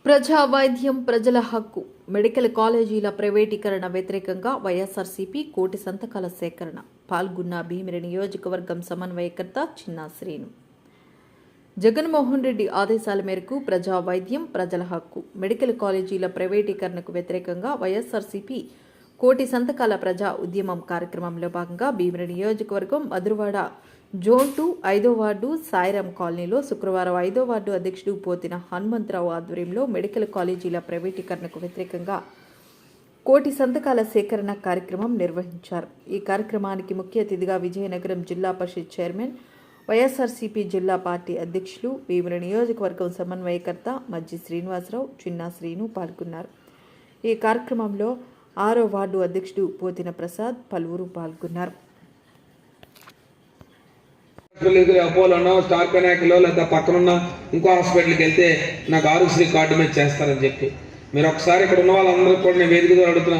ప్రజా వైద్యం ప్రజల హక్కు. మెడికల్ కాలేజీల ప్రైవేటీకరణ వ్యతిరేకంగా వైఎస్ఆర్సీపీ కోటి సంతకాల సేకరణ. పాల్గొన్న భీమిలి నియోజకవర్గం సమన్వయకర్త చిన్నా శ్రీను. జగన్మోహన్ రెడ్డి ఆదేశాల మేరకు ప్రజా వైద్యం ప్రజల హక్కు మెడికల్ కాలేజీల ప్రైవేటీకరణకు వ్యతిరేకంగా వైఎస్ఆర్సీపీ కోటి సంతకాల ప్రజా ఉద్యమం కార్యక్రమంలో భాగంగా భీమిలి నియోజకవర్గం మధురవాడ జోన్ 2 5వ వార్డు సాయిరాం కాలనీలో శుక్రవారం 5వ వార్డు అధ్యక్షుడు పోతిన హనుమంతరావు ఆధ్వర్యంలో మెడికల్ కాలేజీల ప్రైవేటీకరణకు వ్యతిరేకంగా కోటి సంతకాల సేకరణ కార్యక్రమం నిర్వహించారు. ఈ కార్యక్రమానికి ముఖ్య అతిథిగా విజయనగరం జిల్లా పరిషత్ చైర్మన్, వైఎస్ఆర్సీపీ జిల్లా పార్టీ అధ్యక్షులు, భీమిలి నియోజకవర్గం సమన్వయకర్త మజ్జి శ్రీనివాసరావు, చిన్నా శ్రీను పాల్గొన్నారు. ఈ కార్యక్రమంలో 6వ వార్డు అధ్యక్షుడు పోతిన ప్రసాద్ పలువురు పాల్గొన్నారు. అపోలోనో స్టార్ పెనాకిలో లేదా పక్కనున్న ఇంకో హాస్పిటల్కి వెళ్తే నాకు ఆరోగ్యశ్రీ కార్డు మీద చేస్తారని చెప్పి మీరు ఒకసారి ఇక్కడ ఉన్న వాళ్ళందరూ కూడా నేను వేదిక ద్వారా అడుగుతున్నా.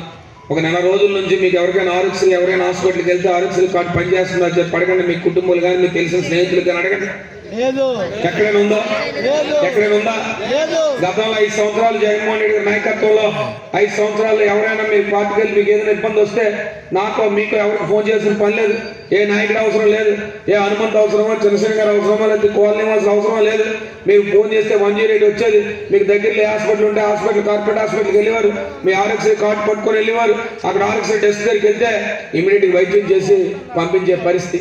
ఒక నెల రోజుల నుంచి మీకు ఎవరికైనా ఆరోగ్యశ్రీ ఎవరైనా హాస్పిటల్కి వెళ్తే ఆరోగ్యశ్రీ కార్డు పనిచేస్తుందో చెప్పి అడగండి. మీ కుటుంబాలు కానీ మీకు తెలిసిన స్నేహితులు కానీ అడగండి. ఎక్కడైనా ఉందా? ఎక్కడైనా ఉందా? గతంలో 5 సంవత్సరాలు జగన్మోహన్ రెడ్డి నాయకత్వంలో 5 సంవత్సరాలు ఎవరైనా మీ పార్టీకి మీకు ఏదైనా ఇబ్బంది వస్తే నాకు మీకు ఎవరికి ఫోన్ చేసిన పని లేదు. ఏ నాయకుడు అవసరం లేదు, ఏ హనుమంత్ అవసరమో, చంద్రశేఖర్ గారు అవసరమో, లేదా కాలనీ వాసులు అవసరమో లేదు. మీకు ఫోన్ చేస్తే 108 వచ్చేది. మీకు దగ్గరలో హాస్పిటల్ ఉంటే హాస్పిటల్, కార్పొరేట్ హాస్పిటల్కి వెళ్ళేవారు. మీ ఆరోగ్యశ్రీ కార్డు పట్టుకొని వెళ్ళేవారు. అక్కడ ఆరోగ్యశ్రీ టెస్ట్ దగ్గరికి వెళ్తే ఇమీడియట్గా వైద్యం చేసి పంపించే పరిస్థితి.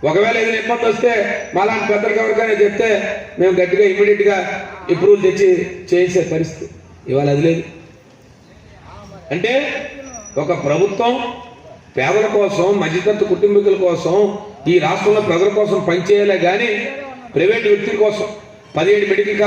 ఒకవేళ ఏదైనా ఇబ్బంది వస్తే మాలాంటి పెద్దలకు ఎవరికైనా చెప్తే మేము గట్టిగా ఇమీడియట్గా అప్రూవల్ తెచ్చి చేసే పరిస్థితి. ఇవాళ అది లేదు. అంటే ఒక ప్రభుత్వం పేదల కోసం, మధ్యతరగతి కుటుంబీకుల కోసం, ఈ రాష్ట్రంలో ప్రజల కోసం పనిచేయాలే కానీ ప్రైవేట్ వ్యక్తుల కోసం 17 మెడికల్